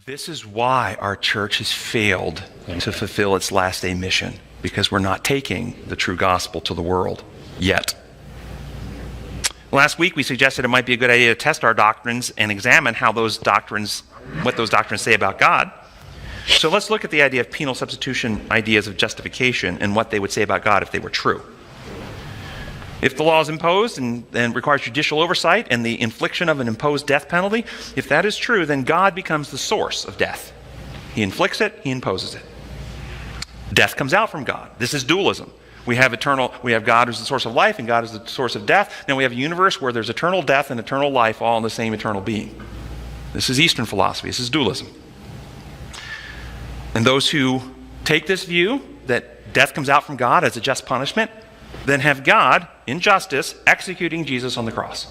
This is why our church has failed to fulfill its last day mission, because we're not taking the true gospel to the world yet. Last week we suggested it might be a good idea to test our doctrines and examine what those doctrines say about God. So let's look at the idea of penal substitution ideas of justification and what they would say about God if they were true. If the law is imposed and requires judicial oversight and the infliction of an imposed death penalty, if that is true, then God becomes the source of death. He inflicts it, he imposes it. Death comes out from God. This is dualism. We have God who's the source of life and God is the source of death. Then we have a universe where there's eternal death and eternal life all in the same eternal being. This is Eastern philosophy. This is dualism. And those who take this view that death comes out from God as a just punishment, then have God, in justice, executing Jesus on the cross.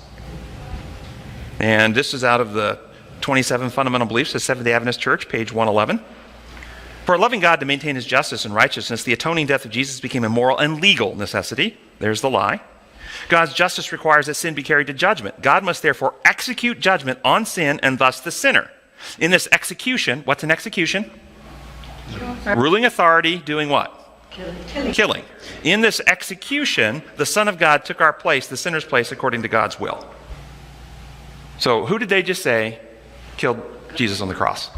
And this is out of the 27 Fundamental Beliefs of Seventh-day Adventist Church, page 111. For a loving God to maintain his justice and righteousness, the atoning death of Jesus became a moral and legal necessity. There's the lie. God's justice requires that sin be carried to judgment. God must therefore execute judgment on sin and thus the sinner. In this execution, what's an execution? Ruling authority doing what? Killing. In this execution, the Son of God took our place, the sinner's place, according to God's will. So who did they just say killed Jesus on the cross?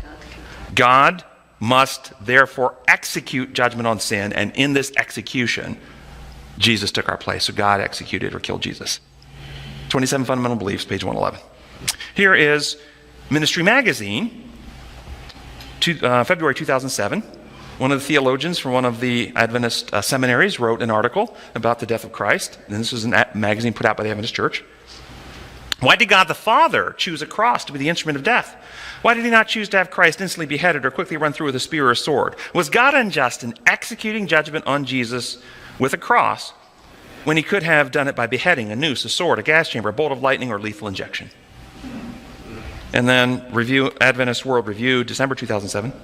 God must therefore execute judgment on sin, and in this execution, Jesus took our place. So God executed or killed Jesus. 27 Fundamental Beliefs, page 111. Here is Ministry Magazine, February 2007. One of the theologians from one of the Adventist seminaries wrote an article about the death of Christ. And this was a magazine put out by the Adventist Church. Why did God the Father choose a cross to be the instrument of death? Why did he not choose to have Christ instantly beheaded or quickly run through with a spear or a sword? Was God unjust in executing judgment on Jesus with a cross when he could have done it by beheading, a noose, a sword, a gas chamber, a bolt of lightning, or lethal injection? And then Adventist World Review, December 2007.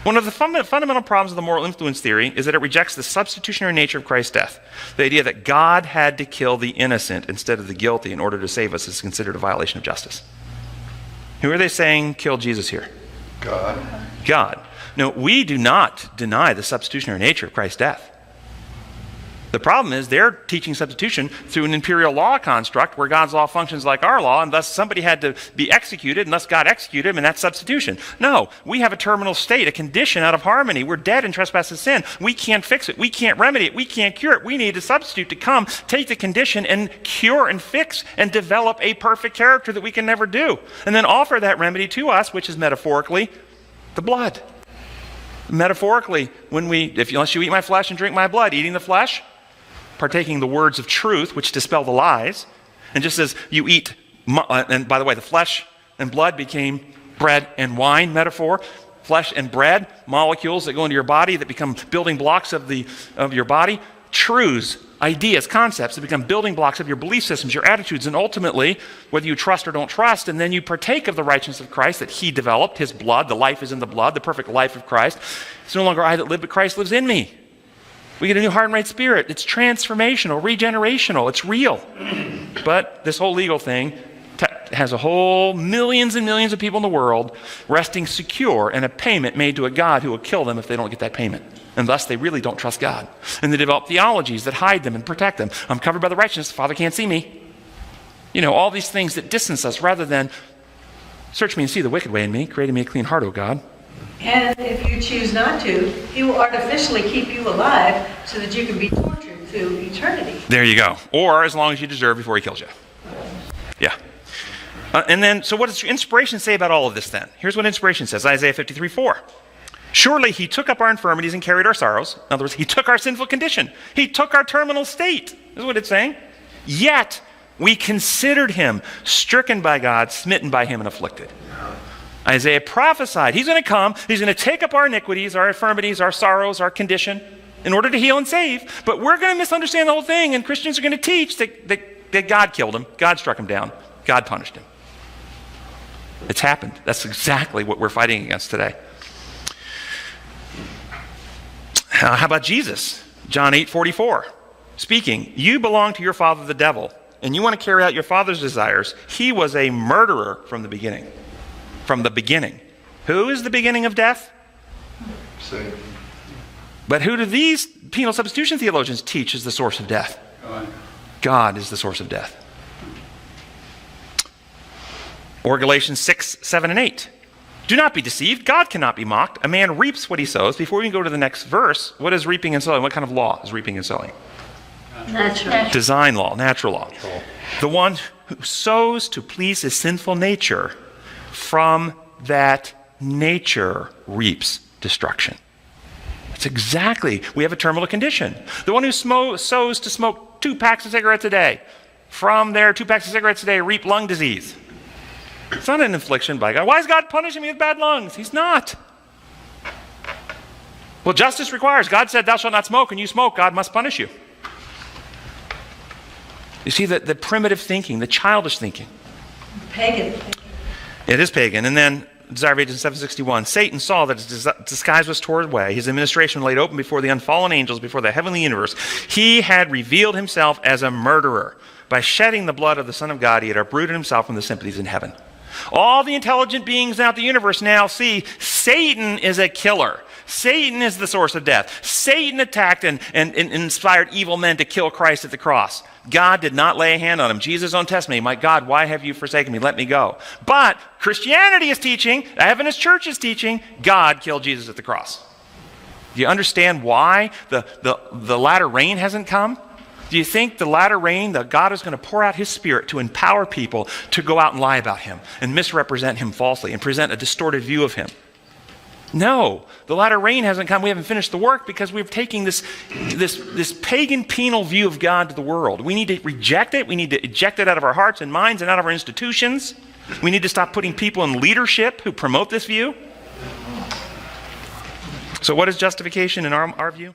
One of the fundamental problems of the moral influence theory is that it rejects the substitutionary nature of Christ's death. The idea that God had to kill the innocent instead of the guilty in order to save us is considered a violation of justice. Who are they saying killed Jesus here? God. No, we do not deny the substitutionary nature of Christ's death. The problem is they're teaching substitution through an imperial law construct where God's law functions like our law, and thus somebody had to be executed, and thus God executed him, and that's substitution. No, we have a terminal state, a condition out of harmony. We're dead in trespass and sin. We can't fix it. We can't remedy it. We can't cure it. We need a substitute to come, take the condition, and cure and fix and develop a perfect character that we can never do, and then offer that remedy to us, which is metaphorically the blood. Metaphorically, unless you eat my flesh and drink my blood, eating the flesh, partaking the words of truth, which dispel the lies. And just as you eat, and by the way, the flesh and blood became bread and wine metaphor. Flesh and bread, molecules that go into your body that become building blocks of your body. Truths, ideas, concepts that become building blocks of your belief systems, your attitudes, and ultimately, whether you trust or don't trust, and then you partake of the righteousness of Christ that he developed, his blood, the life is in the blood, the perfect life of Christ. It's no longer I that live, but Christ lives in me. We get a new heart and right spirit. It's transformational, regenerational. It's real. But this whole legal thing has a whole millions and millions of people in the world resting secure in a payment made to a God who will kill them if they don't get that payment. And thus they really don't trust God. And they develop theologies that hide them and protect them. I'm covered by the righteousness. The Father can't see me. All these things that distance us rather than search me and see the wicked way in me, creating me a clean heart, O God. And if you choose not to, he will artificially keep you alive so that you can be tortured through eternity. There you go. Or as long as you deserve before he kills you. Yeah. And then, so what does inspiration say about all of this then? Here's what inspiration says, Isaiah 53:4. Surely he took up our infirmities and carried our sorrows. In other words, he took our sinful condition. He took our terminal state, is what it's saying. Yet we considered him stricken by God, smitten by him, and afflicted. Isaiah prophesied, he's going to come, he's going to take up our iniquities, our infirmities, our sorrows, our condition, in order to heal and save. But we're going to misunderstand the whole thing, and Christians are going to teach that God killed him, God struck him down, God punished him. It's happened. That's exactly what we're fighting against today. How about Jesus? John 8:44, speaking, you belong to your father the devil, and you want to carry out your father's desires. He was a murderer from the beginning. Who is the beginning of death? Satan. But who do these penal substitution theologians teach is the source of death? God is the source of death. Or Galatians 6, 7, and 8. Do not be deceived. God cannot be mocked. A man reaps what he sows. Before we can go to the next verse, what is reaping and sowing? What kind of law is reaping and sowing? Natural. Design law, natural law. The one who sows to please his sinful nature, from that nature reaps destruction. That's exactly, we have a terminal condition. The one who sows to smoke 2 packs of cigarettes a day, from their 2 packs of cigarettes a day reap lung disease. It's not an infliction by God. Why is God punishing me with bad lungs? He's not. Well, justice requires. God said, thou shalt not smoke, and you smoke. God must punish you. You see the primitive thinking, the childish thinking. Pagan. It is pagan. And then, Desire of Ages 761, Satan saw that his disguise was torn away, his administration laid open before the unfallen angels, before the heavenly universe. He had revealed himself as a murderer. By shedding the blood of the Son of God, he had uprooted himself from the sympathies in heaven. All the intelligent beings throughout the universe now see Satan is a killer. Satan is the source of death. Satan attacked and inspired evil men to kill Christ at the cross. God did not lay a hand on him. Jesus' own testimony, my God, why have you forsaken me? Let me go. But Christianity is teaching, the Adventist Church is teaching, God killed Jesus at the cross. Do you understand why the latter rain hasn't come? Do you think the latter rain, that God is going to pour out his Spirit to empower people to go out and lie about him and misrepresent him falsely and present a distorted view of him? No, the latter rain hasn't come. We haven't finished the work because we're taking this pagan penal view of God to the world. We need to reject it. We need to eject it out of our hearts and minds and out of our institutions. We need to stop putting people in leadership who promote this view. So what is justification in our view?